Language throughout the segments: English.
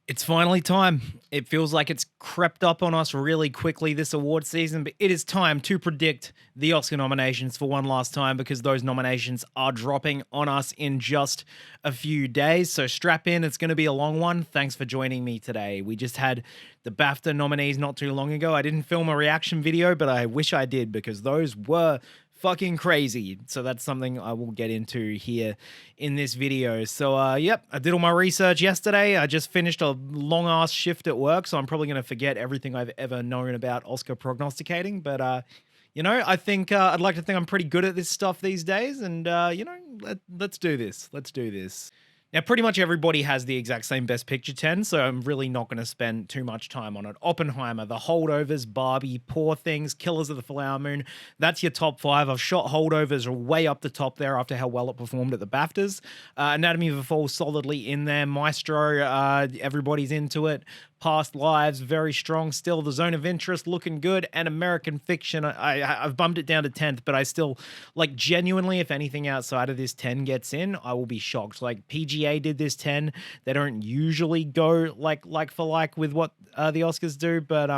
It's finally time. It feels like it's crept up on us really quickly this award season, but it is time to predict the Oscar nominations for one last time because those nominations are dropping on us in just a few days. So strap in, it's going to be a long one. Thanks for joining me today. We just had the BAFTA nominees not too long ago. I didn't film a reaction video, but I wish I did because those were fucking crazy. So that's something I will get into here in this video. So yep, I did all my research yesterday. I just finished a long ass shift at work, so I'm probably going to forget everything I've ever known about Oscar prognosticating, but I think I'd like to think I'm pretty good at this stuff these days, and let's do this. Let's do this. Now, pretty much everybody has the exact same Best Picture 10, so I'm really not going to spend too much time on it. Oppenheimer, The Holdovers, Barbie, Poor Things, Killers of the Flower Moon. That's your top five. I've shot Holdovers way up the top there after how well it performed at the BAFTAs. Anatomy of a Fall solidly in there. Maestro, everybody's into it. Past Lives, very strong still. The Zone of Interest, looking good. And American Fiction, I've bumped it down to 10th, but I still, like, genuinely, if anything outside of this 10 gets in, I will be shocked. Like, PGA did this 10. They don't usually go like for like with what the Oscars do, but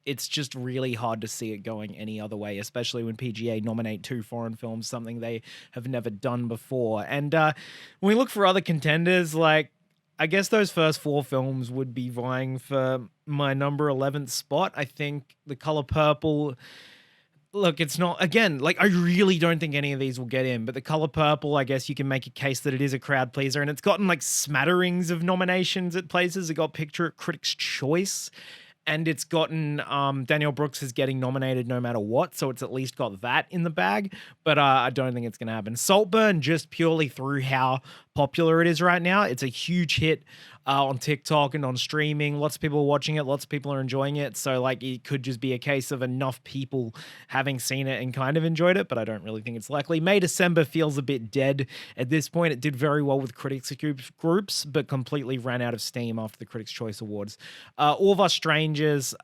it's just really hard to see it going any other way, especially when PGA nominate two foreign films, something they have never done before. And when we look for other contenders, like, I guess those first four films would be vying for my number 11th spot. I think The Color Purple, look, it's not, again, like, I really don't think any of these will get in, but The Color Purple, I guess you can make a case that it is a crowd pleaser, and it's gotten like smatterings of nominations at places. It got Picture at Critics' Choice, and it's gotten Danielle Brooks is getting nominated no matter what, so it's at least got that in the bag, but I don't think it's going to happen. Saltburn, just purely through how popular it is right now, it's a huge hit on TikTok and on streaming. Lots of people are watching it. Lots of people are enjoying it. So, like, it could just be a case of enough people having seen it and kind of enjoyed it, but I don't really think it's likely. May December feels a bit dead at this point. It did very well with critics groups, but completely ran out of steam after the Critics' Choice Awards. All of Us Strangers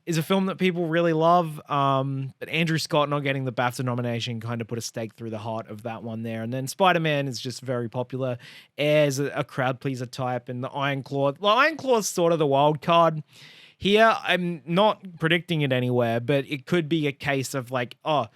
is a film that people really love, but Andrew Scott not getting the BAFTA nomination kind of put a stake through the heart of that one there. And then Spider-Man is just very popular as a crowd pleaser type, and the Iron Claw. Well, Iron Claw is sort of the wild card here. I'm not predicting it anywhere, but it could be a case of like, oh,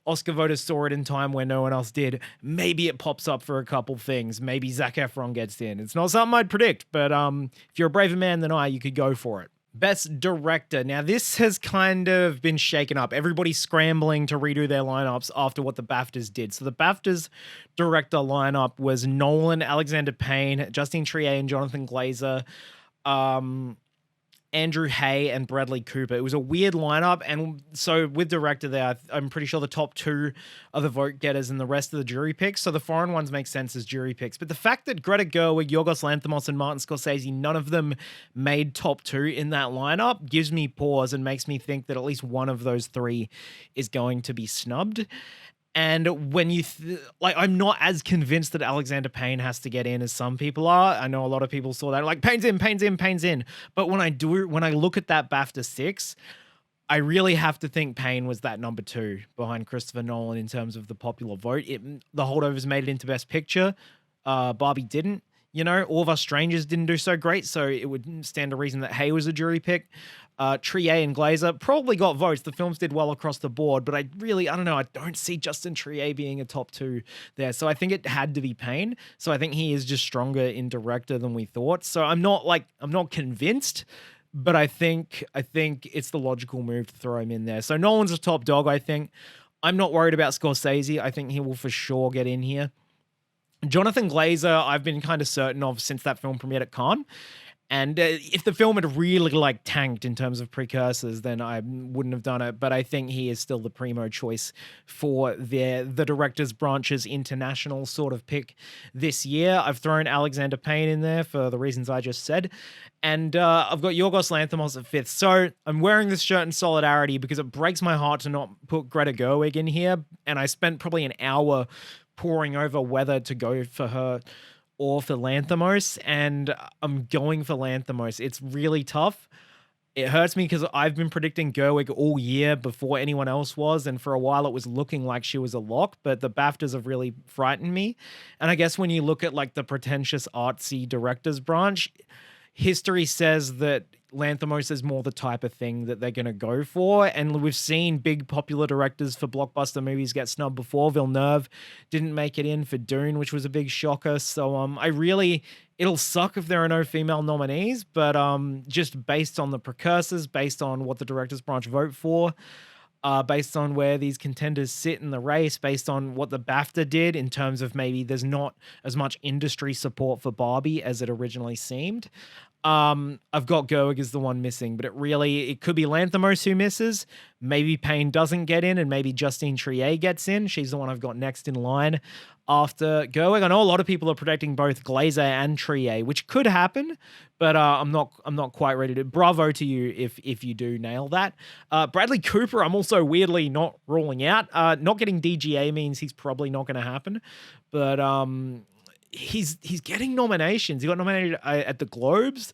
Oscar voters saw it in time where no one else did. Maybe it pops up for a couple things. Maybe Zac Efron gets in. It's not something I'd predict, but if you're a braver man than I, you could go for it. Best Director. Now, this has kind of been shaken up. Everybody's scrambling to redo their lineups after what the BAFTAs did. So the BAFTAs director lineup was Nolan, Alexander Payne, Justine Triet, and Jonathan Glazer, Andrew Hay, and Bradley Cooper. It was a weird lineup, and so with director there, I'm pretty sure the top two are the vote getters and the rest of the jury picks, so the foreign ones make sense as jury picks. But the fact that Greta Gerwig, Yorgos Lanthimos, and Martin Scorsese, none of them made top two in that lineup gives me pause and makes me think that at least one of those three is going to be snubbed. And when you I'm not as convinced that Alexander Payne has to get in as some people are. I know a lot of people saw that like Payne's in, Payne's in, Payne's in. But when I look at that BAFTA 6, I really have to think Payne was that number two behind Christopher Nolan in terms of the popular vote. The Holdovers made it into Best Picture. Barbie didn't. All of Us Strangers didn't do so great, so it would stand to reason that Hay was a jury pick. Triet and Glazer probably got votes. The films did well across the board, but I don't know. I don't see Justin Triet being a top two there. So I think it had to be Payne. So I think he is just stronger in director than we thought. So I'm not convinced, but I think it's the logical move to throw him in there. So Nolan's a top dog, I think. I'm not worried about Scorsese. I think he will for sure get in here. Jonathan Glazer, I've been kind of certain of since that film premiered at Cannes. And if the film had really tanked in terms of precursors, then I wouldn't have done it. But I think he is still the primo choice for the director's branch's international sort of pick this year. I've thrown Alexander Payne in there for the reasons I just said. And I've got Yorgos Lanthimos at 5th. So I'm wearing this shirt in solidarity because it breaks my heart to not put Greta Gerwig in here. And I spent probably an hour poring over whether to go for her or for Lanthimos, and I'm going for Lanthimos. It's really tough. It hurts me because I've been predicting Gerwig all year before anyone else was, and for a while it was looking like she was a lock, but the BAFTAs have really frightened me. And I guess when you look at the pretentious artsy directors branch, history says that Lanthimos is more the type of thing that they're going to go for. And we've seen big popular directors for blockbuster movies get snubbed before. Villeneuve didn't make it in for Dune, which was a big shocker. So it'll suck if there are no female nominees, but just based on the precursors, based on what the directors branch vote for, based on where these contenders sit in the race, based on what the BAFTA did in terms of maybe there's not as much industry support for Barbie as it originally seemed. I've got Gerwig as the one missing, but it could be Lanthimos who misses. Maybe Payne doesn't get in, and maybe Justine Triet gets in. She's the one I've got next in line after Gerwig. I know a lot of people are predicting both Glazer and Triet, which could happen, but I'm not quite ready to. Bravo to you if you do nail that. Bradley Cooper, I'm also weirdly not ruling out. Not getting DGA means he's probably not going to happen, but he's getting nominations. He got nominated at the Globes.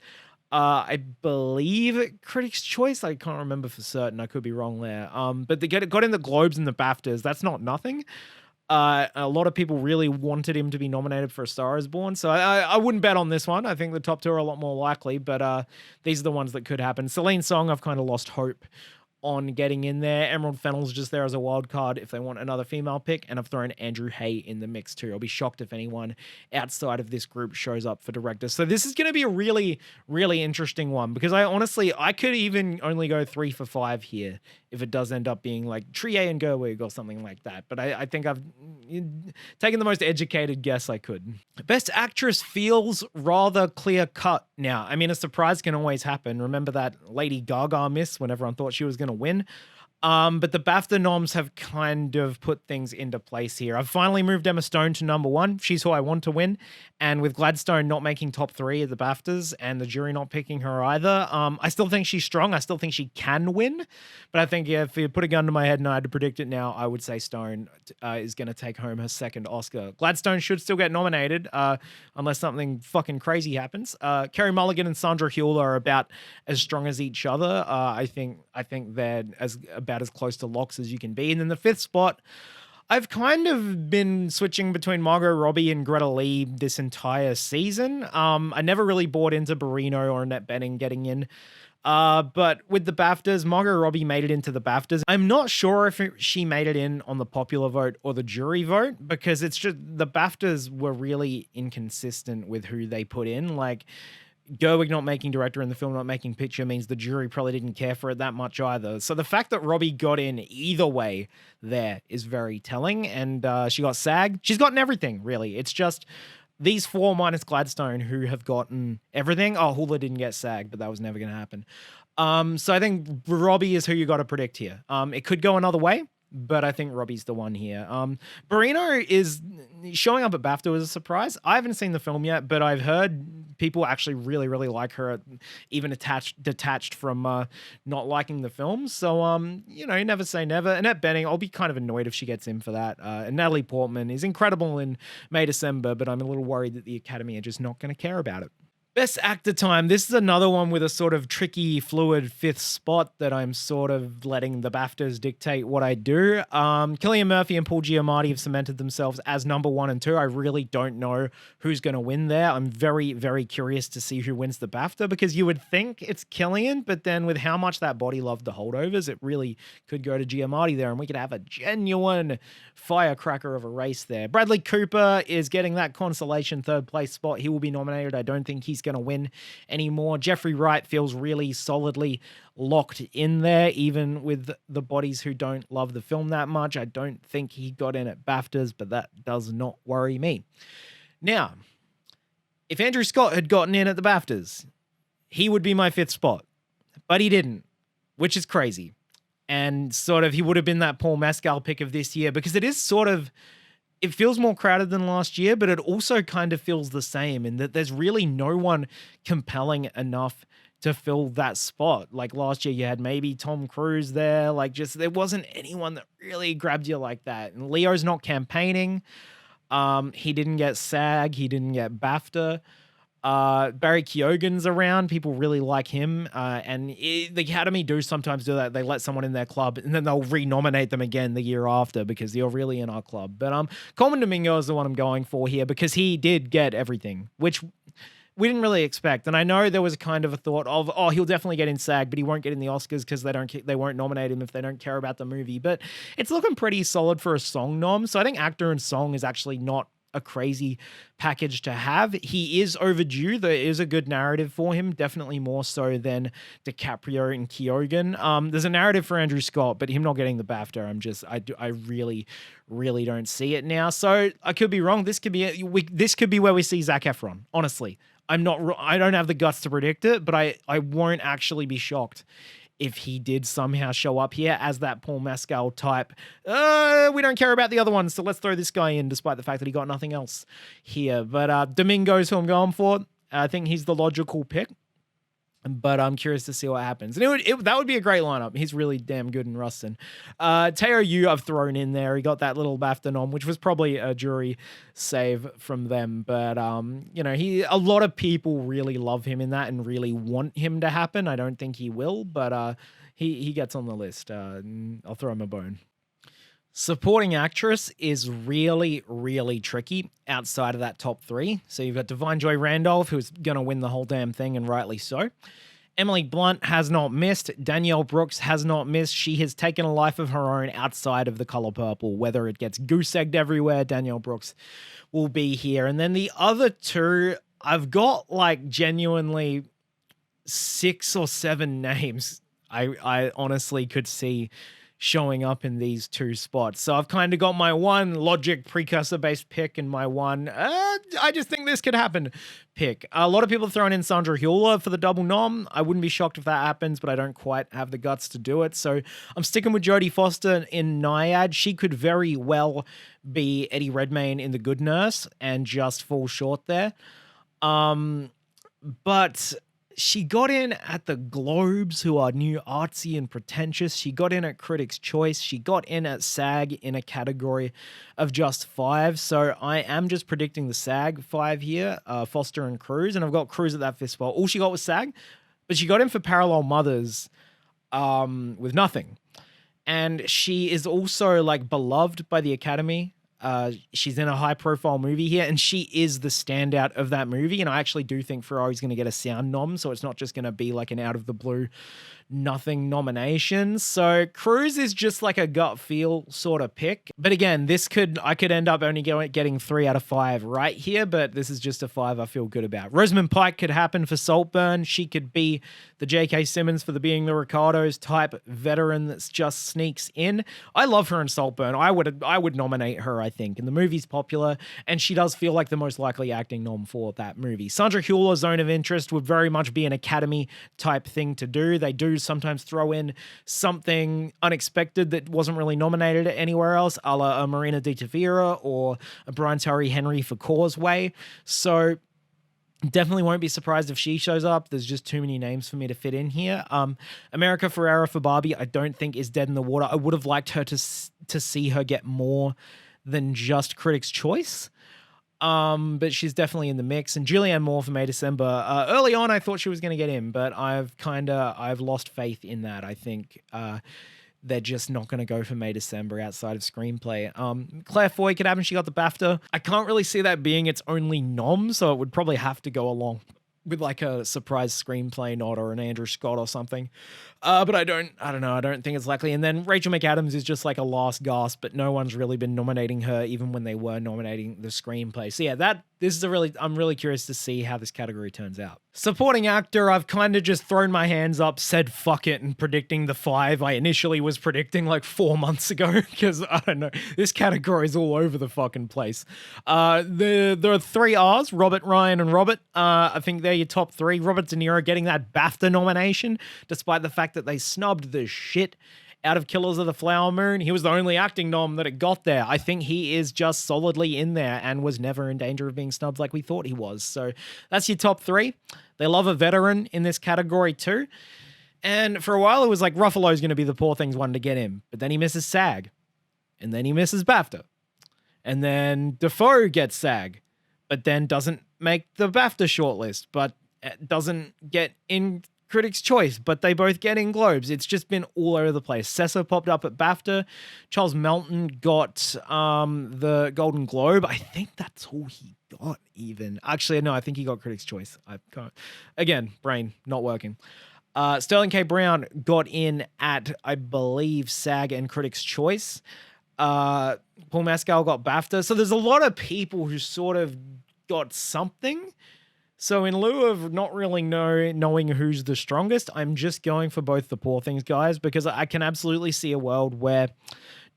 I believe Critics' Choice. I can't remember for certain. I could be wrong there. But they got in the Globes and the BAFTAs. That's not nothing. A lot of people really wanted him to be nominated for A Star Is Born, so I wouldn't bet on this one. I think the top two are a lot more likely, but these are the ones that could happen. Celine Song, I've kind of lost hope on getting in there. Emerald Fennell's just there as a wild card if they want another female pick, and I've thrown Andrew Hay in the mix too. I'll be shocked if anyone outside of this group shows up for director. So this is going to be a really, really interesting one, because I could even only go 3 for 5 here if it does end up being like Trier and Gerwig or something like that. But I think I've taken the most educated guess I could. Best Actress feels rather clear cut now. I mean, a surprise can always happen. Remember that Lady Gaga miss when everyone thought she was going to win? But the BAFTA noms have kind of put things into place here. I've finally moved Emma Stone to number 1. She's who I want to win. And with Gladstone not making top 3 at the BAFTAs and the jury not picking her either, I still think she's strong. I still think she can win. But I think if you put a gun to my head and I had to predict it now, I would say Stone is going to take home her second Oscar. Gladstone should still get nominated unless something fucking crazy happens. Carey Mulligan and Sandra Hüller are about as strong as each other. I think they're about as close to locks as you can be. And then the 5th spot, I've kind of been switching between Margot Robbie and Greta Lee this entire season. I never really bought into Barrino or Annette Bening getting in. But with the BAFTAs, Margot Robbie made it into the BAFTAs. I'm not sure if she made it in on the popular vote or the jury vote, because it's just the BAFTAs were really inconsistent with who they put in. Like, Gerwig not making director and the film not making picture means the jury probably didn't care for it that much either. So the fact that Robbie got in either way there is very telling. And she got SAG. She's gotten everything, really. It's just these 4 minus Gladstone who have gotten everything. Oh, Hüller didn't get SAG, but that was never going to happen. So I think Robbie is who you got to predict here. It could go another way, but I think Robbie's the one here. Barrino is showing up at BAFTA was a surprise. I haven't seen the film yet, but I've heard people actually really, really like her, even detached from not liking the film. So, never say never. Annette Bening, I'll be kind of annoyed if she gets in for that. And Natalie Portman is incredible in May, December, but I'm a little worried that the Academy are just not going to care about it. Best actor time. This is another one with a sort of tricky, fluid 5th spot that I'm sort of letting the BAFTAs dictate what I do. Cillian Murphy and Paul Giamatti have cemented themselves as number 1 and 2. I really don't know who's going to win there. I'm very, very curious to see who wins the BAFTA, because you would think it's Cillian, but then with how much that body loved the holdovers, it really could go to Giamatti there, and we could have a genuine firecracker of a race there. Bradley Cooper is getting that consolation 3rd place spot. He will be nominated. I don't think he's going to win anymore. Jeffrey Wright feels really solidly locked in there, even with the bodies who don't love the film that much. I don't think he got in at BAFTAs, but that does not worry me. Now, if Andrew Scott had gotten in at the BAFTAs, he would be my 5th spot, but he didn't, which is crazy. And sort of he would have been that Paul Mescal pick of this year, because it is sort of, it feels more crowded than last year, but it also kind of feels the same in that there's really no one compelling enough to fill that spot. Like last year, you had maybe Tom Cruise there. Like, just there wasn't anyone that really grabbed you like that. And Leo's not campaigning. He didn't get SAG. He didn't get BAFTA. Barry Keoghan's around. People really like him. The Academy do sometimes do that. They let someone in their club and then they'll renominate them again the year after because you're really in our club. But Coleman Domingo is the one I'm going for here because he did get everything, which we didn't really expect. And I know there was kind of a thought of, oh, he'll definitely get in SAG, but he won't get in the Oscars because they won't nominate him if they don't care about the movie. But it's looking pretty solid for a song nom. So I think actor and song is actually not a crazy package to have. He is overdue. There is a good narrative for him, definitely more so than DiCaprio and Keoghan. There's a narrative for Andrew Scott, but him not getting the BAFTA, I really don't see it now. So I could be wrong. This could be where we see Zac Efron. Honestly, I don't have the guts to predict it, but I won't actually be shocked if he did somehow show up here as that Paul Mescal type. We don't care about the other ones, so let's throw this guy in, despite the fact that he got nothing else here. But Domingo's who I'm going for. I think he's the logical pick. But I'm curious to see what happens. And that would be a great lineup. He's really damn good in Rustin. Teo Yu I've thrown in there. He got that little BAFTA nom, which was probably a jury save from them. But, a lot of people really love him in that and really want him to happen. I don't think he will, but he gets on the list. I'll throw him a bone. Supporting actress is really, really tricky outside of that top three. So you've got Divine Joy Randolph, who's going to win the whole damn thing, and rightly so. Emily Blunt has not missed. Danielle Brooks has not missed. She has taken a life of her own outside of The Color Purple. Whether it gets goose-egged everywhere, Danielle Brooks will be here. And then the other two, I've got genuinely 6 or 7 names I honestly could see showing up in these two spots. So I've kind of got my one logic precursor-based pick and my one, I just think this could happen pick. A lot of people are throwing in Sandra Hüller for the double nom. I wouldn't be shocked if that happens, but I don't quite have the guts to do it. So I'm sticking with Jodie Foster in Naiad. She could very well be Eddie Redmayne in The Good Nurse and just fall short there. But she got in at the Globes, who are new, artsy, and pretentious. She got in at Critics' Choice. She got in at SAG in a category of just 5. So I am just predicting the SAG 5 here, Foster and Cruz. And I've got Cruz at that fifth spot. All she got was SAG, but she got in for Parallel Mothers with nothing. And she is also beloved by the Academy. She's in a high-profile movie here, and she is the standout of that movie. And I actually do think Ferrari's going to get a sound nom, so it's not just going to be an out-of-the-blue nothing nomination. So Cruz is just a gut feel sort of pick. But again, I could end up only getting 3 out of 5 right here, but this is just a 5 I feel good about. Rosamund Pike could happen for Saltburn. She could be the J.K. Simmons for the Being the Ricardos type veteran that's just sneaks in. I love her in Saltburn. I would nominate her, I think. And the movie's popular, and she does feel like the most likely acting nom for that movie. Sandra Hüller's Zone of Interest would very much be an Academy type thing to do. They do sometimes throw in something unexpected that wasn't really nominated anywhere else, a la Marina Di Tavira or a Brian Tyree Henry for Causeway. So definitely won't be surprised if she shows up. There's just too many names for me to fit in here. America Ferrera for Barbie, I don't think is dead in the water. I would have liked her to see her get more than just Critics' Choice. But she's definitely in the mix. And Julianne Moore for May December. Early on, I thought she was going to get in, but I've lost faith in that. I think they're just not going to go for May December outside of screenplay. Claire Foy could happen. She got the BAFTA. I can't really see that being its only nom, so it would probably have to go along with a surprise screenplay nod or an Andrew Scott or something. But I don't know. I don't think it's likely. And then Rachel McAdams is just a last gasp, but no one's really been nominating her even when they were nominating the screenplay. So yeah, I'm really curious to see how this category turns out. Supporting actor, I've kind of just thrown my hands up, said fuck it, and predicting the 5 I initially was predicting 4 months ago, because I don't know, this category is all over the fucking place. There are 3 R's, Robert, Ryan, and Robert. I think they're your top 3. Robert De Niro getting that BAFTA nomination, despite the fact that they snubbed the shit out of Killers of the Flower Moon. He was the only acting nom that it got there. I think he is just solidly in there and was never in danger of being snubbed like we thought he was. So that's your top 3. They love a veteran in this category too. And for a while, it was Ruffalo's going to be the Poor Things one to get in. But then he misses SAG. And then he misses BAFTA. And then Defoe gets SAG. But then doesn't make the BAFTA shortlist. But doesn't get in Critics' Choice, but they both get in Globes. It's just been all over the place. Sessa popped up at BAFTA. Charles Melton got the Golden Globe. I think that's all he got even. Actually, no, I think he got Critics' Choice. I can't. Again, brain not working. Sterling K. Brown got in at, I believe, SAG and Critics' Choice. Paul Mescal got BAFTA. So there's a lot of people who sort of got something. So in lieu of not really knowing who's the strongest, I'm just going for both the Poor Things guys, because I can absolutely see a world where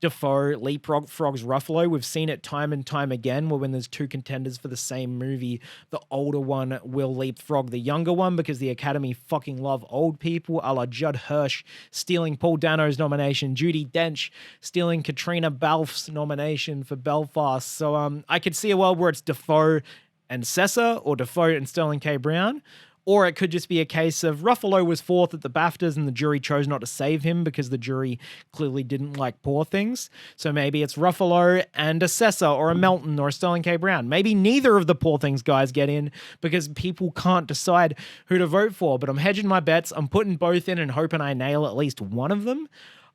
Dafoe leapfrogs Ruffalo. We've seen it time and time again, where when there's two contenders for the same movie, the older one will leapfrog the younger one, because the Academy fucking love old people, a la Judd Hirsch stealing Paul Dano's nomination, Judi Dench stealing Katrina Balfe's nomination for Belfast. So I could see a world where it's Dafoe and Sessa, or Dafoe and Sterling K. Brown. Or it could just be a case of Ruffalo was fourth at the BAFTAs and the jury chose not to save him because the jury clearly didn't like Poor Things. So maybe it's Ruffalo and a Sessa or a Melton or a Sterling K. Brown. Maybe neither of the Poor Things guys get in because people can't decide who to vote for. But I'm hedging my bets. I'm putting both in and hoping I nail at least one of them.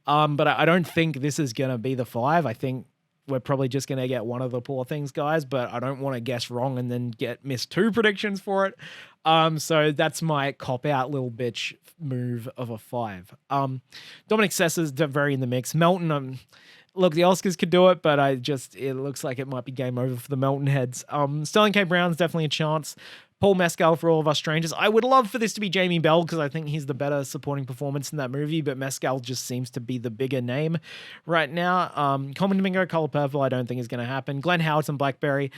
But I don't think this is going to be the 5. I think we're probably just going to get one of the Poor Things guys, but I don't want to guess wrong and then miss 2 predictions for it. So that's my cop-out little bitch move of a 5. Dominic Sessa's very in the mix. Melton, look, the Oscars could do it, but it looks like it might be game over for the Melton heads. Sterling K. Brown's definitely a chance. Paul Mescal for All of Us Strangers. I would love for this to be Jamie Bell because I think he's the better supporting performance in that movie, but Mescal just seems to be the bigger name right now. Common Domingo, Color Purple, I don't think is going to happen. Glenn Howerton, Blackberry,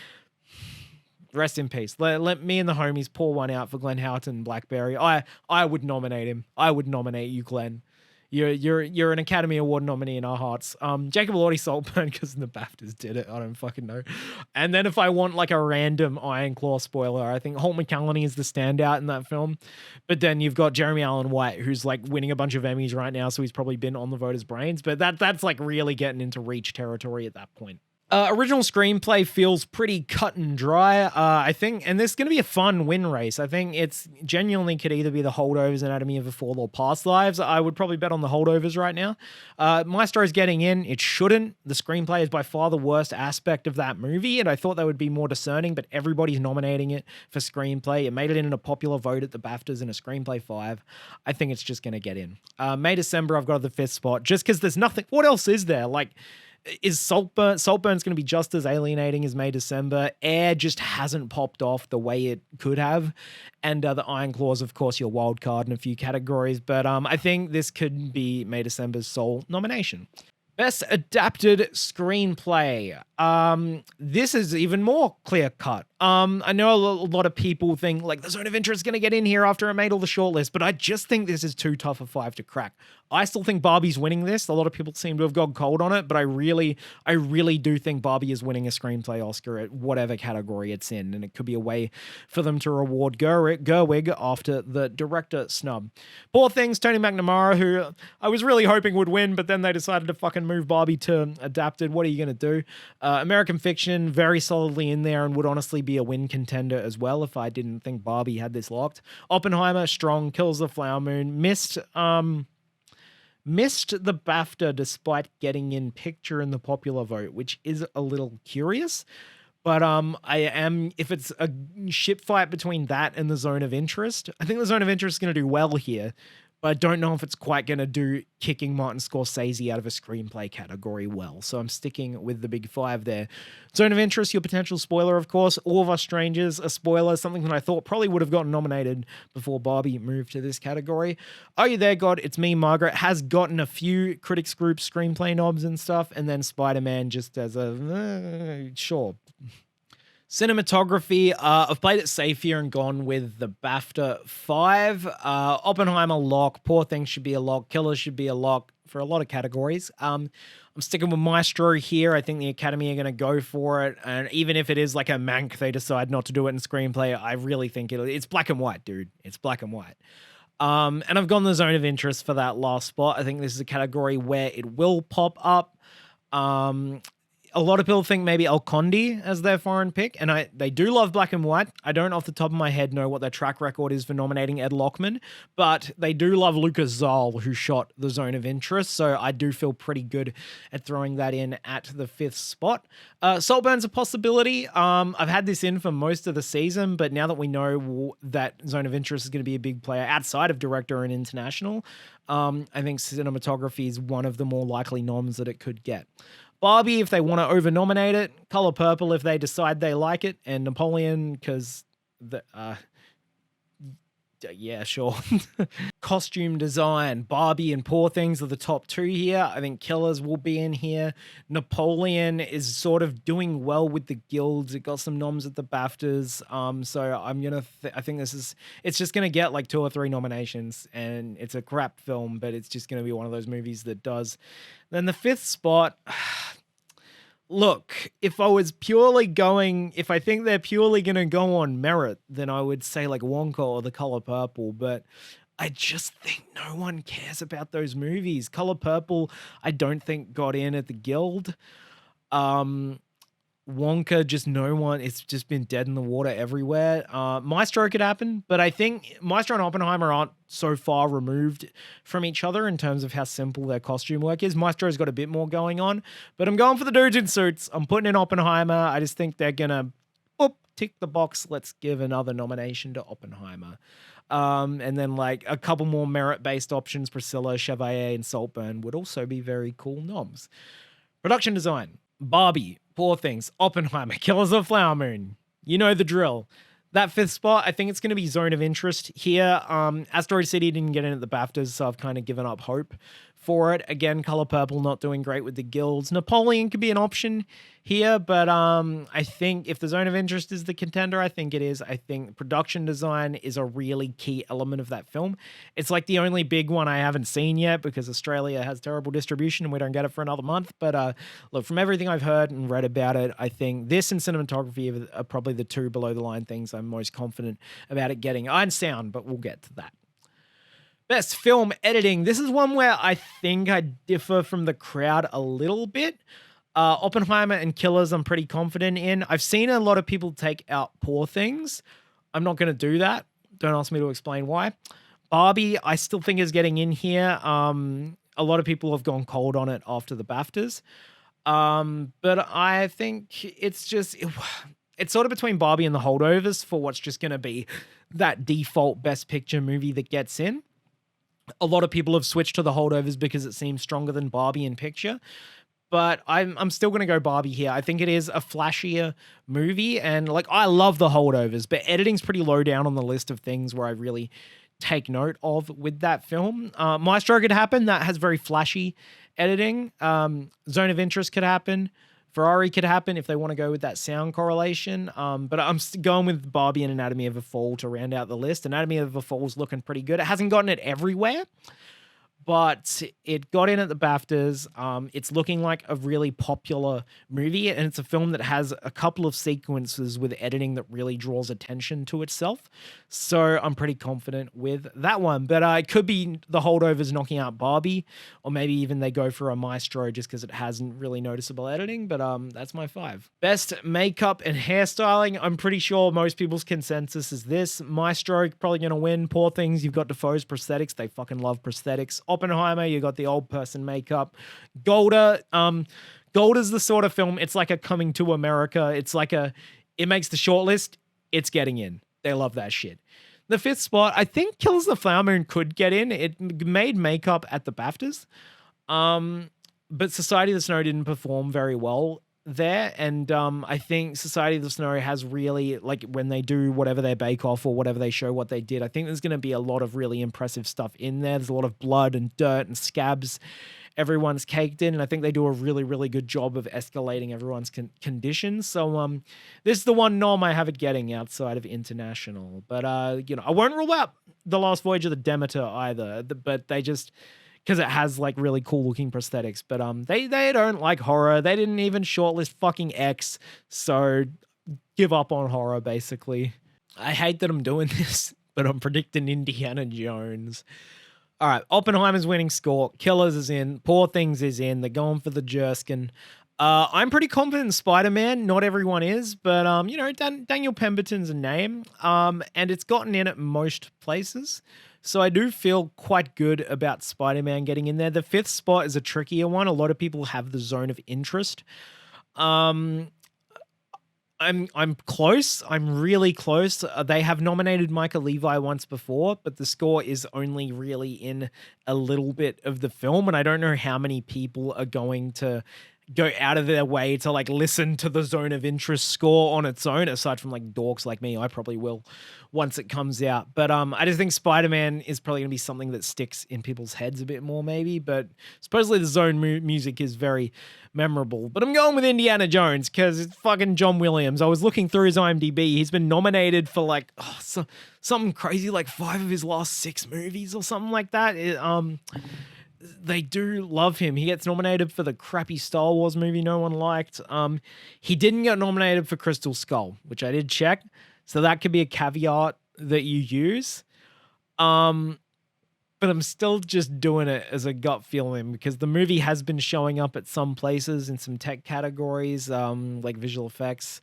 rest in peace. Let me and the homies pour one out for Glenn Howerton and Blackberry. I would nominate him. I would nominate you, Glenn. You're an Academy Award nominee in our hearts. Jacob Elordi Saltburn because the BAFTAs did it. I don't fucking know. And then if I want like a random Iron Claw spoiler, I think Holt McCallany is the standout in that film. But then you've got Jeremy Allen White, who's like winning a bunch of Emmys right now, so he's probably been on the voters' brains. But that's like really getting into Reach territory at that point. Original screenplay feels pretty cut and dry, I think, and there's going to be a fun win race. I think it's genuinely could either be The Holdovers, Anatomy of a Fall, or Past Lives. I would probably bet on The Holdovers right now. Maestro's getting in. It shouldn't. The screenplay is by far the worst aspect of that movie, and I thought they would be more discerning, but everybody's nominating it for screenplay. It made it in a popular vote at the BAFTAs in a screenplay 5. I think it's just going to get in. May December, I've got the 5th spot, just because there's nothing. What else is there? Like, is Saltburn's going to be just as alienating as May December? Air just hasn't popped off the way it could have. And the Iron Claws, of course, your wild card in a few categories. But I think this could be May December's sole nomination. Best Adapted Screenplay. This is even more clear-cut. I know a lot of people think like the Zone of Interest is going to get in here after it made all the shortlist, but I just think this is too tough a 5 to crack. I still think Barbie's winning this. A lot of people seem to have gone cold on it, but I really do think Barbie is winning a screenplay Oscar at whatever category it's in, and it could be a way for them to reward Gerwig after the director snub. Poor Things, Tony McNamara, who I was really hoping would win, but then they decided to fucking move Barbie to Adapted. What are you going to do? American Fiction, very solidly in there and would honestly be a win contender as well if I didn't think Barbie had this locked. Oppenheimer, strong, Kills the Flower Moon, missed the BAFTA despite getting in picture in the popular vote, which is a little curious. But if it's a ship fight between that and the Zone of Interest, I think the Zone of Interest is going to do well here. But I don't know if it's quite going to do kicking Martin Scorsese out of a screenplay category well. So I'm sticking with the big 5 there. Zone of Interest, your potential spoiler, of course. All of Us Strangers, a spoiler, something that I thought probably would have gotten nominated before Barbie moved to this category. Are You There, God? It's Me, Margaret. Has gotten a few critics group screenplay knobs and stuff. And then Spider-Man just as a, sure. Cinematography, I've played it safe here and gone with the BAFTA 5. Oppenheimer, lock. Poor Things should be a lock. Killers should be a lock for a lot of categories. I'm sticking with Maestro here. I think the Academy are going to go for it. And even if it is like a Mank, they decide not to do it in screenplay, I really think it's black and white, dude. It's black and white. And I've gone the Zone of Interest for that last spot. I think this is a category where it will pop up. a lot of people think maybe El Condi as their foreign pick, and they do love black and white. I don't off the top of my head know what their track record is for nominating Ed Lockman, but they do love Lucas Zahl, who shot The Zone of Interest, so I do feel pretty good at throwing that in at the 5th spot. Saltburn's a possibility. I've had this in for most of the season, but now that we know that Zone of Interest is going to be a big player outside of director and international, I think cinematography is one of the more likely noms that it could get. Barbie, if they want to over-nominate it. Color Purple, if they decide they like it. And Napoleon, because yeah, sure. Costume design, Barbie and Poor Things are the top 2 here. I think Killers will be in here. Napoleon is sort of doing well with the guilds. It got some noms at the BAFTAs. So I'm gonna. I think it's just gonna get like 2 or 3 nominations, and it's a crap film, but it's just gonna be one of those movies that does. Then the 5th spot. Look, if I think they're purely going to go on merit, then I would say like Wonka or The Color Purple, but I just think no one cares about those movies. Color Purple, I don't think got in at the Guild. Wonka, just no one. It's just been dead in the water everywhere. Maestro could happen, but I think Maestro and Oppenheimer aren't so far removed from each other in terms of how simple their costume work is. Maestro's got a bit more going on, but I'm going for the dudes in suits. I'm putting in Oppenheimer. I just think they're gonna tick the box. Let's give another nomination to Oppenheimer. And then like a couple more merit-based options, Priscilla, Chevalier, and Saltburn would also be very cool noms. Production design. Barbie, Poor Things, Oppenheimer, Killers of the Flower Moon. You know the drill. That 5th spot, I think it's going to be Zone of Interest here. Asteroid City didn't get in at the BAFTAs, so I've kind of given up hope for it. Again, Color Purple not doing great with the guilds. Napoleon could be an option here, but I think if the Zone of Interest is the contender, I think it is. I think production design is a really key element of that film. It's like the only big one I haven't seen yet because Australia has terrible distribution and we don't get it for another month. But look, from everything I've heard and read about it, I think this and cinematography are probably the 2 below the line things I'm most confident about it getting. And sound, but we'll get to that. Best film editing. This is one where I think I differ from the crowd a little bit. Oppenheimer and Killers I'm pretty confident in. I've seen a lot of people take out Poor Things. I'm not going to do that. Don't ask me to explain why. Barbie, I still think is getting in here. A lot of people have gone cold on it after the BAFTAs. But I think it's sort of between Barbie and The Holdovers for what's just going to be that default Best Picture movie that gets in. A lot of people have switched to The Holdovers because it seems stronger than Barbie in picture. But I'm still going to go Barbie here. I think it is a flashier movie. And like, I love The Holdovers, but editing's pretty low down on the list of things where I really take note of with that film. Maestro could happen. That has very flashy editing. Zone of Interest could happen. Ferrari could happen if they want to go with that sound correlation. But I'm going with Barbie and Anatomy of a Fall to round out the list. Anatomy of a Fall is looking pretty good. It hasn't gotten it everywhere, but it got in at the BAFTAs. It's looking like a really popular movie, and it's a film that has a couple of sequences with editing that really draws attention to itself. So I'm pretty confident with that one. But it could be The Holdovers knocking out Barbie, or maybe even they go for a Maestro just because it hasn't really noticeable editing. But that's my 5. Best makeup and hairstyling. I'm pretty sure most people's consensus is this. Maestro probably going to win. Poor Things, you've got Defoe's prosthetics. They fucking love prosthetics. Oppenheimer, you got the old person makeup. Golda, Golda's the sort of film, it's like a Coming to America. It's like it makes the shortlist. It's getting in. They love that shit. The 5th spot, I think Killers of the Flower Moon could get in. It made makeup at the BAFTAs. But Society of the Snow didn't perform very well there. And I think Society of the Snow has really, like, when they do whatever their bake-off or whatever they show what they did, I think there's going to be a lot of really impressive stuff in there. There's a lot of blood and dirt and scabs everyone's caked in, and I think they do a really, really good job of escalating everyone's conditions. So this is the one nom I have it getting outside of international. But, I won't rule out The Last Voyage of the Demeter either, but they just... because it has like really cool looking prosthetics, but they don't like horror. They didn't even shortlist fucking X, so give up on horror basically. I hate that I'm doing this, but I'm predicting Indiana Jones. All right, Oppenheimer's winning score. Killers is in. Poor Things is in. They're going for the Jerskin. I'm pretty confident in Spider-Man. Not everyone is, but Daniel Pemberton's a name, and it's gotten in at most places. So I do feel quite good about Spider-Man getting in there. The fifth spot is a trickier one. A lot of people have the zone of interest. Um, I'm close. I'm really close. They have nominated Michael Levi once before, but the score is only really in a little bit of the film, and I don't know how many people are going to go out of their way to like listen to the zone of interest score on its own, aside from like dorks like me. I probably will once it comes out. But I just think Spider-Man is probably gonna be something that sticks in people's heads a bit more, maybe. But supposedly the zone music is very memorable. But I'm going with Indiana Jones because it's fucking John Williams. I was looking through his IMDb. He's been nominated for like something crazy, like 5 of his last 6 movies or something like that. They do love him. He gets nominated for the crappy Star Wars movie no one liked. He didn't get nominated for Crystal Skull, which I did check. So that could be a caveat that you use. But I'm still just doing it as a gut feeling because the movie has been showing up at some places in some tech categories, like visual effects.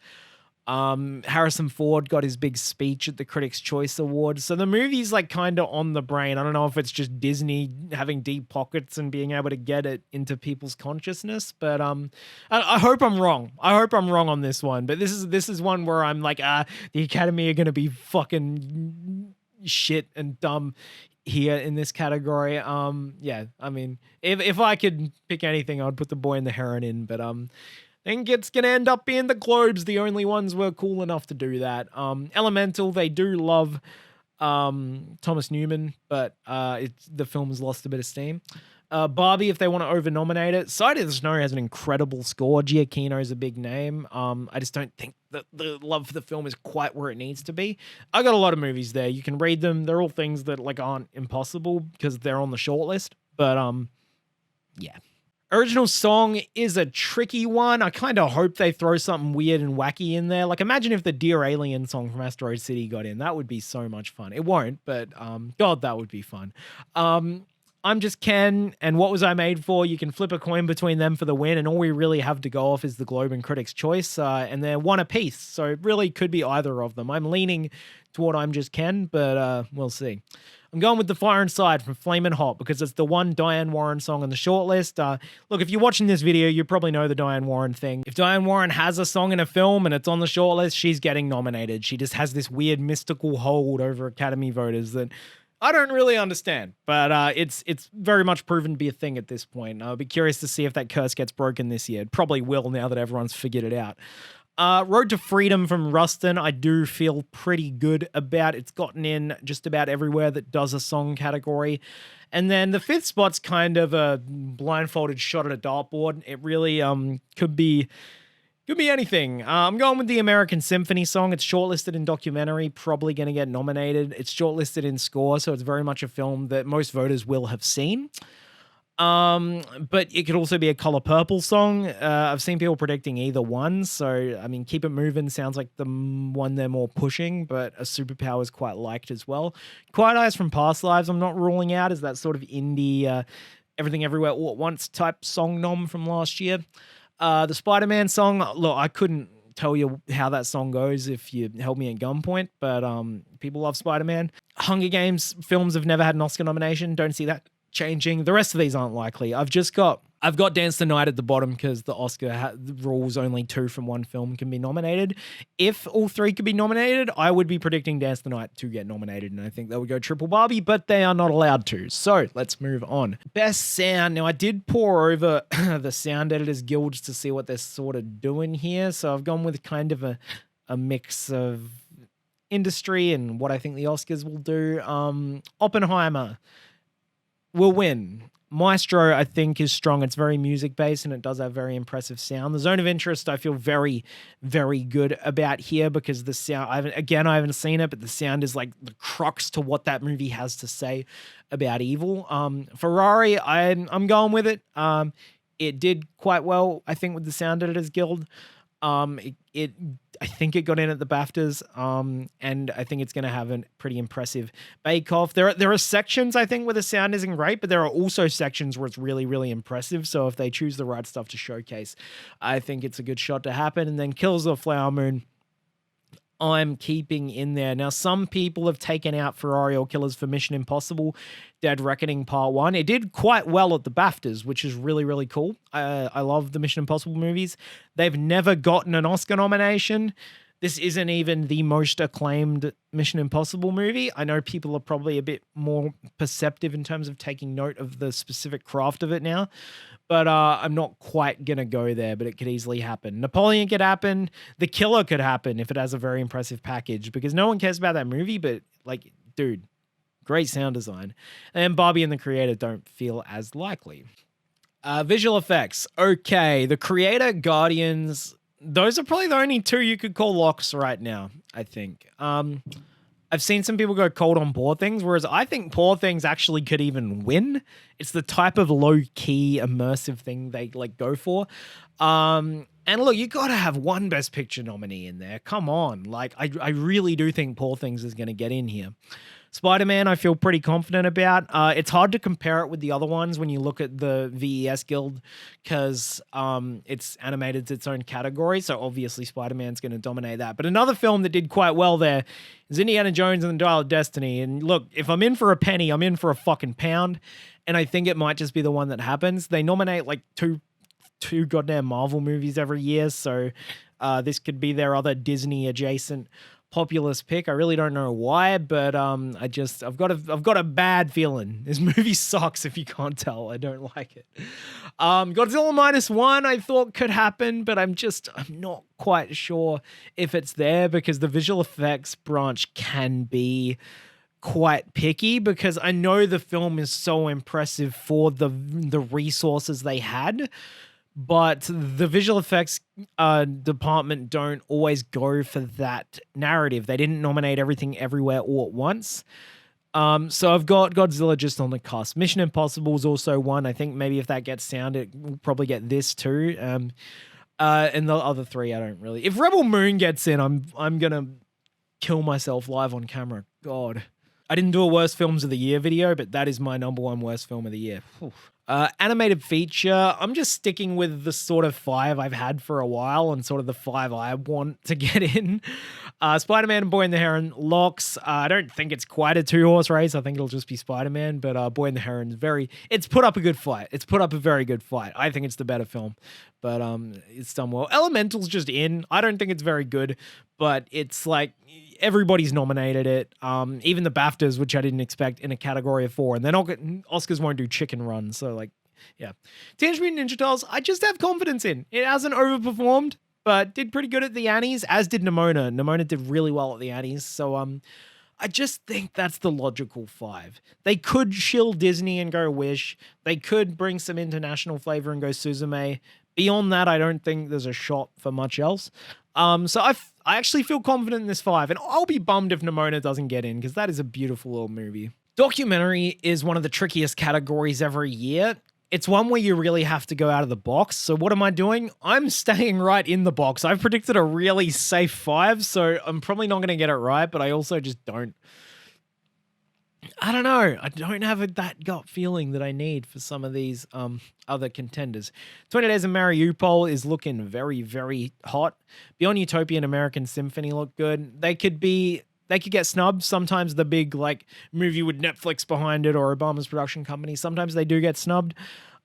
Harrison Ford got his big speech at the Critics' Choice Awards. So the movie's like kind of on the brain. I don't know if it's just Disney having deep pockets and being able to get it into people's consciousness, but I hope I'm wrong. I hope I'm wrong on this one. But this is one where I'm like, the Academy are gonna be fucking shit and dumb here in this category. Yeah, I mean, if I could pick anything, I'd put The Boy and the Heron in, but I think it's going to end up being the Globes, the only ones were cool enough to do that. Elemental, they do love Thomas Newman, but the film has lost a bit of steam. Barbie, if they want to over-nominate it. Sight of the Snow has an incredible score. Giacchino's a big name. I just don't think that the love for the film is quite where it needs to be. I got a lot of movies there. You can read them. They're all things that like aren't impossible because they're on the shortlist. But yeah. Original song is a tricky one. I kind of hope they throw something weird and wacky in there. Like, imagine if the Dear Alien song from Asteroid City got in. That would be so much fun. It won't, but God, that would be fun. I'm Just Ken and What Was I Made For? You can flip a coin between them for the win, and all we really have to go off is the Globe and Critics' Choice, and they're one apiece, so it really could be either of them. I'm leaning toward I'm Just Ken, but we'll see. I'm going with The Fire Inside from Flamin' Hot because it's the one Diane Warren song on the shortlist. Look, if you're watching this video, you probably know the Diane Warren thing. If Diane Warren has a song in a film and it's on the shortlist, she's getting nominated. She just has this weird mystical hold over Academy voters that I don't really understand, but it's very much proven to be a thing at this point. I'll be curious to see if that curse gets broken this year. It probably will now that everyone's figured it out. Road to Freedom from Rustin, I do feel pretty good about. It's gotten in just about everywhere that does a song category. And then the fifth spot's kind of a blindfolded shot at a dartboard. It really could be anything. I'm going with the American Symphony song. It's shortlisted in documentary, probably going to get nominated. It's shortlisted in score, so it's very much a film that most voters will have seen. But it could also be a Color Purple song. I've seen people predicting either one. So, I mean, Keep It Moving sounds like the one they're more pushing, but A Superpower is quite liked as well. Quiet Eyes from Past Lives, I'm not ruling out as that sort of indie, Everything Everywhere All at Once type song nom from last year. The Spider-Man song, look, I couldn't tell you how that song goes if you held me at gunpoint, but people love Spider-Man. Hunger Games films have never had an Oscar nomination. Don't see that changing. The rest of these aren't likely. I've got Dance the Night at the bottom because the Oscar rules only 2 from one film can be nominated. If all 3 could be nominated, I would be predicting Dance the Night to get nominated, and I think they would go triple Barbie, but they are not allowed to. So let's move on. Best sound. Now, I did pour over the Sound Editors Guilds to see what they're sort of doing here, so I've gone with kind of a mix of industry and what I think the Oscars will do. Oppenheimer will win. Maestro, I think, is strong. It's very music-based, and it does have very impressive sound. The Zone of Interest, I feel very, very good about here because the sound, I haven't seen it, but the sound is like the crux to what that movie has to say about evil. Ferrari, I'm going with it. It did quite well, I think, with the Sound Editors Guild. I think it got in at the BAFTAs, and I think it's going to have a pretty impressive bake-off. There are sections, I think, where the sound isn't great, but there are also sections where it's really, really impressive. So if they choose the right stuff to showcase, I think it's a good shot to happen. And then Killers of the Flower Moon, I'm keeping in there. Now, some people have taken out Ferrari or Killers for Mission Impossible Dead Reckoning Part 1. It did quite well at the BAFTAs, which is really, really cool. I love the Mission Impossible movies. They've never gotten an Oscar nomination. This isn't even the most acclaimed Mission Impossible movie. I know people are probably a bit more perceptive in terms of taking note of the specific craft of it now, but I'm not quite going to go there, but it could easily happen. Napoleon could happen. The Killer could happen if it has a very impressive package, because no one cares about that movie, but like, dude, great sound design. And Barbie and the Creator don't feel as likely. Visual effects. Okay, The Creator, Guardians, those are probably the only two you could call locks right now, I think. I've seen some people go cold on Poor Things, whereas I think Poor Things actually could even win. It's the type of low-key, immersive thing they like go for. And look, you got to have one Best Picture nominee in there. Come on. Like, I really do think Poor Things is going to get in here. Spider-Man, I feel pretty confident about. It's hard to compare it with the other ones when you look at the VES Guild, because it's animated to its own category, so obviously Spider-Man's going to dominate that. But another film that did quite well there is Indiana Jones and the Dial of Destiny. And look, if I'm in for a penny, I'm in for a fucking pound, and I think it might just be the one that happens. They nominate like two goddamn Marvel movies every year, so this could be their other Disney-adjacent populist pick. I really don't know why, but I've got a bad feeling. This movie sucks, if you can't tell. I don't like it. Godzilla -1 I thought could happen, but I'm not quite sure if it's there, because the visual effects branch can be quite picky, because I know the film is so impressive for the resources they had, but the visual effects department don't always go for that narrative. They didn't nominate Everything Everywhere all at once. So I've got Godzilla just on the cusp. Mission Impossible is also one. I think maybe if that gets sound, it will probably get this too. And the other three, I don't really. If Rebel Moon gets in, I'm gonna kill myself live on camera. God. I didn't do a worst films of the year video, but that is my number one worst film of the year. Animated feature, I'm just sticking with the sort of 5 I've had for a while and sort of the 5 I want to get in. Spider-Man and Boy and the Heron locks. I don't think it's quite a 2-horse race. I think it'll just be Spider-Man, but Boy and the Heron's it's put up a good fight. It's put up a very good fight. I think it's the better film, but it's done well. Elemental's just in. I don't think it's very good, but it's like everybody's nominated it. Even the BAFTAs, which I didn't expect, in a category of 4, and then Oscars won't do Chicken Run, so like, yeah. Teenage Mutant Ninja Turtles, I just have confidence in. It hasn't overperformed, but did pretty good at the Annies, as did Nimona. Nimona did really well at the Annies, so I just think that's the logical 5. They could shill Disney and go Wish. They could bring some international flavor and go Suzume. Beyond that, I don't think there's a shot for much else. So I actually feel confident in this 5, and I'll be bummed if Nimona doesn't get in, because that is a beautiful little movie. Documentary is one of the trickiest categories every year. It's one where you really have to go out of the box. So what am I doing? I'm staying right in the box. I've predicted a really safe 5, so I'm probably not going to get it right, but I also just don't. I don't know. I don't have that gut feeling that I need for some of these other contenders. 20 Days of Mariupol is looking very, very hot. Beyond Utopia and American Symphony look good. They could get snubbed. Sometimes the big like movie with Netflix behind it or Obama's production company, sometimes they do get snubbed.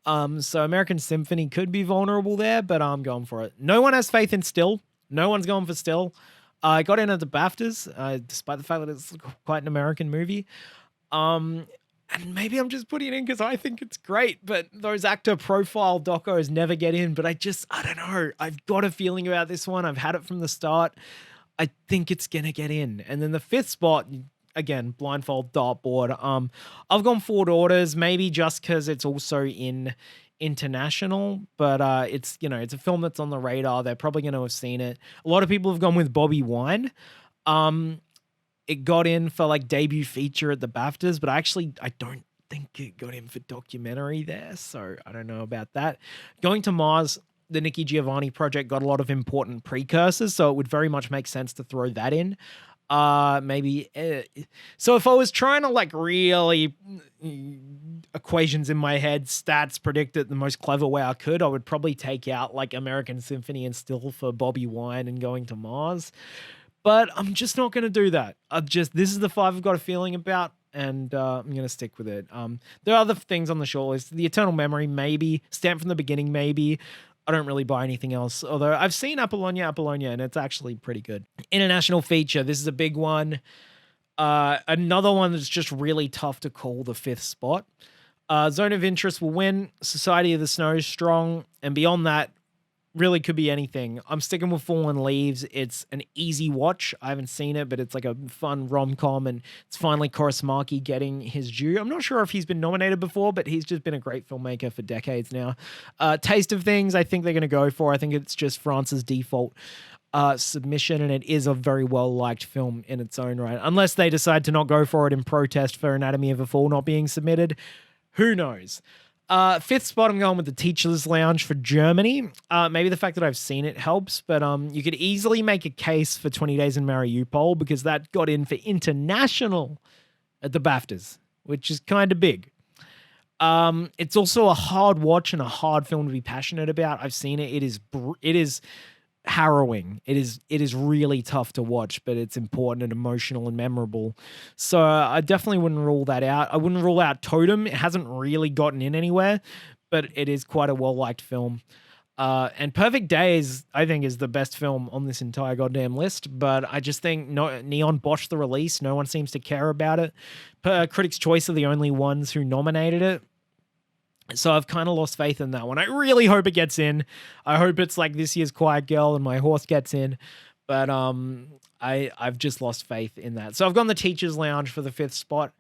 So American Symphony could be vulnerable there, but I'm going for it. No one has faith in Still. No one's going for Still. I got in at the BAFTAs, despite the fact that it's quite an American movie. And maybe I'm just putting it in because I think it's great, but those actor profile docos never get in. But I don't know. I've got a feeling about this one. I've had it from the start. I think it's going to get in. And then the 5th spot, again, blindfold dartboard. I've gone Four Daughters, maybe just because it's also in international, but it's a film that's on the radar. They're probably going to have seen it. A lot of people have gone with Bobby Wine. It got in for like debut feature at the BAFTAs, but I don't think it got in for documentary there, so I don't know about that. Going to Mars, the Nikki Giovanni project got a lot of important precursors, so it would very much make sense to throw that in. Maybe. So if I was trying to like really equations in my head, stats predict it the most clever way I could, I would probably take out like American Symphony and Still for Bobby Wine and Going to Mars. But I'm just not going to do that. This is the 5 I've got a feeling about, and I'm going to stick with it. There are other things on the shortlist. The Eternal Memory, maybe. Stamped from the Beginning, maybe. I don't really buy anything else, although I've seen Apollonia, and it's actually pretty good. International feature, this is a big one. Another one that's just really tough to call, the 5th spot. Zone of Interest will win. Society of the Snow is strong, and beyond that, really could be anything. I'm sticking with Fallen Leaves. It's an easy watch. I haven't seen it, but it's like a fun rom-com, and it's finally Korosmaki getting his due. I'm not sure if he's been nominated before, but he's just been a great filmmaker for decades now. Taste of Things, I think they're going to go for. I think it's just France's default submission, and it is a very well-liked film in its own right. Unless they decide to not go for it in protest for Anatomy of a Fall not being submitted. Who knows? 5th spot, I'm going with the Teacher's Lounge for Germany. Maybe the fact that I've seen it helps, but you could easily make a case for 20 Days in Mariupol because that got in for international at the BAFTAs, which is kind of big. It's also a hard watch and a hard film to be passionate about. I've seen it. It is harrowing. It is really tough to watch, but it's important and emotional and memorable. So I definitely wouldn't rule that out. I wouldn't rule out Totem. It hasn't really gotten in anywhere, but it is quite a well-liked film. And Perfect Days, I think, is the best film on this entire goddamn list, but I just think Neon botched the release. No one seems to care about it. Critics' Choice are the only ones who nominated it. So I've kind of lost faith in that one. I really hope it gets in. I hope it's like this year's Quiet Girl and My Horse gets in. But I've just lost faith in that. So I've gone the Teacher's Lounge for the 5th spot.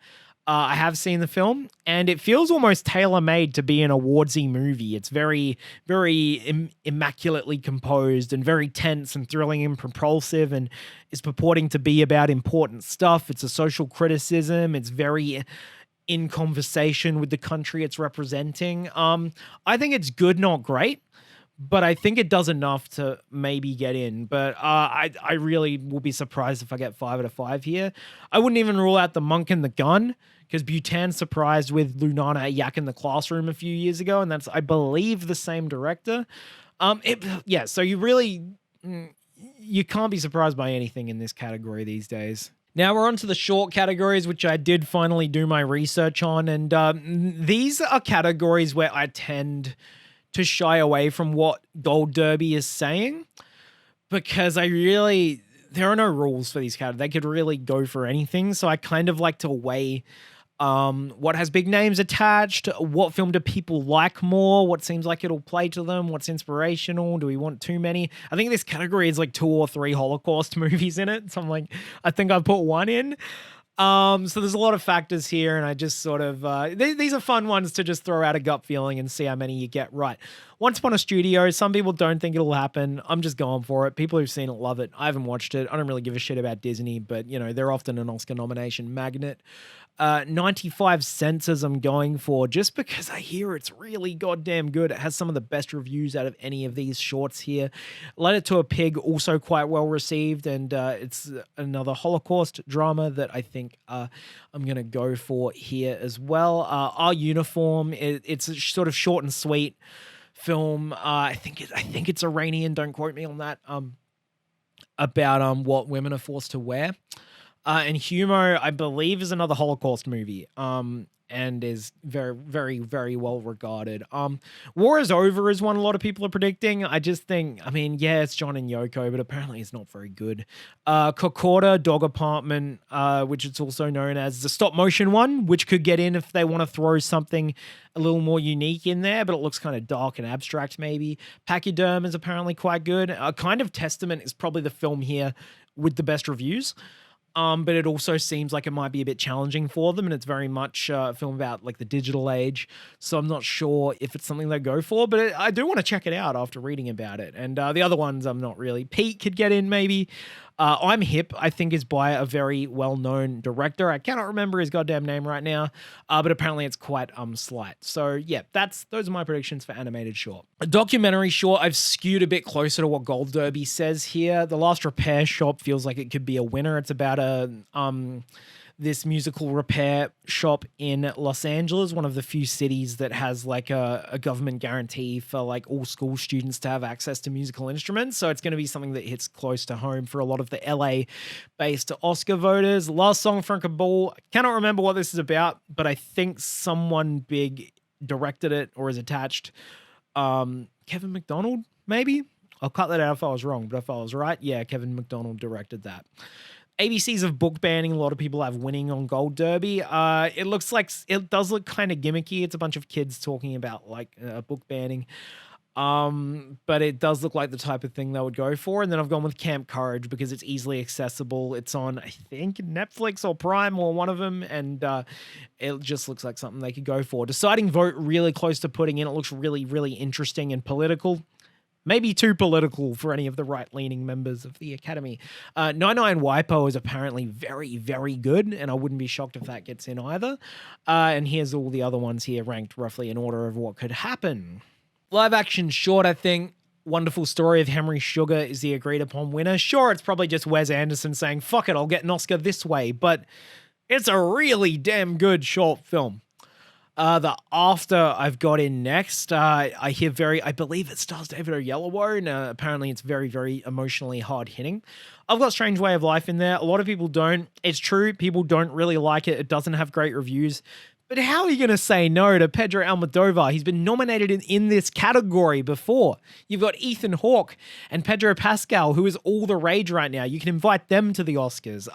I have seen the film, and it feels almost tailor-made to be an awardsy movie. It's very, very immaculately composed and very tense and thrilling and propulsive, and is purporting to be about important stuff. It's a social criticism. It's very in conversation with the country it's representing. I think it's good, not great, but I think it does enough to maybe get in. But I really will be surprised if I get 5 out of 5 here. I wouldn't even rule out The Monk and the Gun, because Bhutan surprised with Lunana Yak in the Classroom a few years ago, and that's, I believe, the same director. So you can't be surprised by anything in this category these days. Now we're on to the short categories, which I did finally do my research on. And these are categories where I tend to shy away from what Gold Derby is saying, because there are no rules for these categories. They could really go for anything. So I kind of like to weigh what has big names attached, what film do people like more, what seems like it'll play to them, what's inspirational, do we want too many? I think this category is like 2 or 3 Holocaust movies in it, so I'm like, I think I put 1 in. So there's a lot of factors here, and I just sort of these are fun ones to just throw out a gut feeling and see how many you get right. Once Upon a Studio, some people don't think it'll happen. I'm just going for it. People who've seen it love it. I haven't watched it. I don't really give a shit about Disney, but they're often an Oscar nomination magnet. 95 Cents I'm going for, just because I hear it's really goddamn good. It has some of the best reviews out of any of these shorts here. Letter to a Pig, also quite well received, and it's another Holocaust drama that I think I'm going to go for here as well. Our Uniform, it's a sort of short and sweet film. I think it's Iranian, don't quote me on that, about what women are forced to wear. And Humo, I believe, is another Holocaust movie, and is very, very, very well regarded. War is Over is one a lot of people are predicting. I just think, it's John and Yoko, but apparently it's not very good. Kokoda, Dog Apartment, which it's also known as the stop motion one, which could get in if they want to throw something a little more unique in there, but it looks kind of dark and abstract maybe. Pachyderm is apparently quite good. Kind of Testament is probably the film here with the best reviews. But it also seems like it might be a bit challenging for them, and it's very much a film about like the digital age. So I'm not sure if it's something they go for, but I do want to check it out after reading about it. And the other ones I'm not really. Pete could get in maybe. I'm Hip, I think, is by a very well-known director. I cannot remember his goddamn name right now, but apparently it's quite slight. So yeah, those are my predictions for animated short. A documentary short, I've skewed a bit closer to what Gold Derby says here. The Last Repair Shop feels like it could be a winner. It's about this musical repair shop in Los Angeles, one of the few cities that has like a government guarantee for like all school students to have access to musical instruments. So it's going to be something that hits close to home for a lot of the LA based Oscar voters. Last Song from Kabul. I cannot remember what this is about, but I think someone big directed it or is attached. Kevin McDonald, maybe? I'll cut that out if I was wrong, but if I was right, yeah, Kevin McDonald directed that. ABCs of book banning. A lot of people have winning on Gold Derby. It does look kind of gimmicky. It's a bunch of kids talking about like book banning. But it does look like the type of thing they would go for. And then I've gone with Camp Courage because it's easily accessible. It's on, I think, Netflix or Prime or one of them. And it just looks like something they could go for. Deciding Vote, really close to putting in. It looks really, really interesting and political. Maybe too political for any of the right-leaning members of the Academy. 99 WIPO is apparently very, very good, and I wouldn't be shocked if that gets in either. And here's all the other ones here ranked roughly in order of what could happen. Live-action short, I think. Wonderful Story of Henry Sugar is the agreed-upon winner. Sure, it's probably just Wes Anderson saying, fuck it, I'll get an Oscar this way, but it's a really damn good short film. The After I've got in next. I believe it stars David Oyelowo, and apparently it's very, very emotionally hard hitting. I've got Strange Way of Life in there. A lot of people don't. It's true, people don't really like it. It doesn't have great reviews. But how are you going to say no to Pedro Almodovar? He's been nominated in this category before. You've got Ethan Hawke and Pedro Pascal, who is all the rage right now. You can invite them to the Oscars.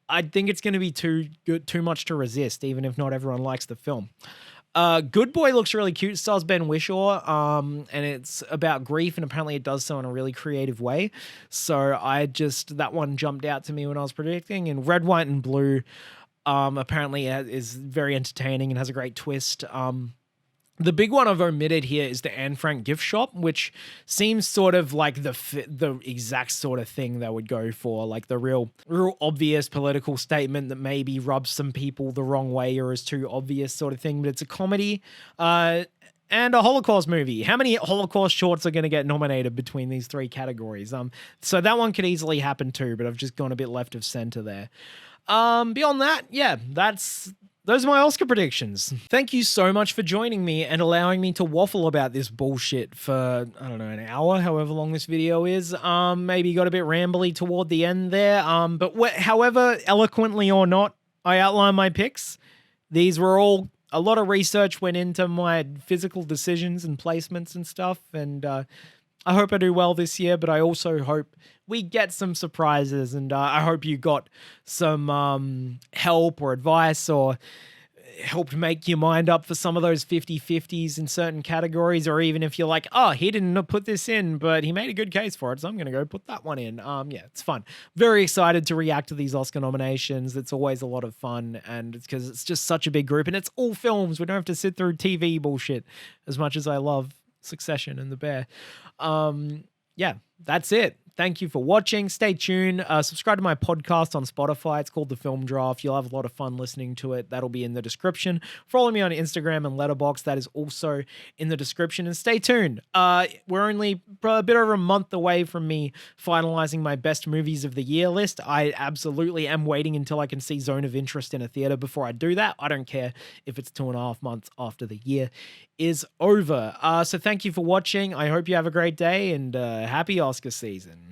I think it's going to be too much to resist, even if not everyone likes the film. Good Boy looks really cute. It stars Ben Whishaw, and it's about grief, and apparently it does so in a really creative way. So that one jumped out to me when I was predicting. And Red, White, and Blue apparently is very entertaining and has a great twist. The big one I've omitted here is the Anne Frank gift shop, which seems sort of like the exact sort of thing they would go for, like the real obvious political statement that maybe rubs some people the wrong way or is too obvious sort of thing. But it's a comedy and a Holocaust movie. How many Holocaust shorts are going to get nominated between these three categories? So that one could easily happen too, but I've just gone a bit left of center there. Beyond that, yeah, those are my Oscar predictions. Thank you so much for joining me and allowing me to waffle about this bullshit for, I don't know, an hour, however long this video is. Maybe got a bit rambly toward the end there. But however eloquently or not I outline my picks, these were all, a lot of research went into my physical decisions and placements and stuff. And I hope I do well this year, but I also hope we get some surprises, and I hope you got some help or advice or helped make your mind up for some of those 50-50s in certain categories, or even if you're like, oh, he didn't put this in, but he made a good case for it, so I'm going to go put that one in. Yeah, it's fun. Very excited to react to these Oscar nominations. It's always a lot of fun, and it's because it's just such a big group, and it's all films. We don't have to sit through TV bullshit as much as I love Succession and The Bear. Yeah, that's it. Thank you for watching. Stay tuned. Subscribe to my podcast on Spotify. It's called The Film Draft. You'll have a lot of fun listening to it. That'll be in the description. Follow me on Instagram and Letterboxd. That is also in the description. And stay tuned. We're only a bit over a month away from me finalizing my best movies of the year list. I absolutely am waiting until I can see Zone of Interest in a theater before I do that. I don't care if it's 2.5 months after the year is over. So thank you for watching. I hope you have a great day and happy Oscar season.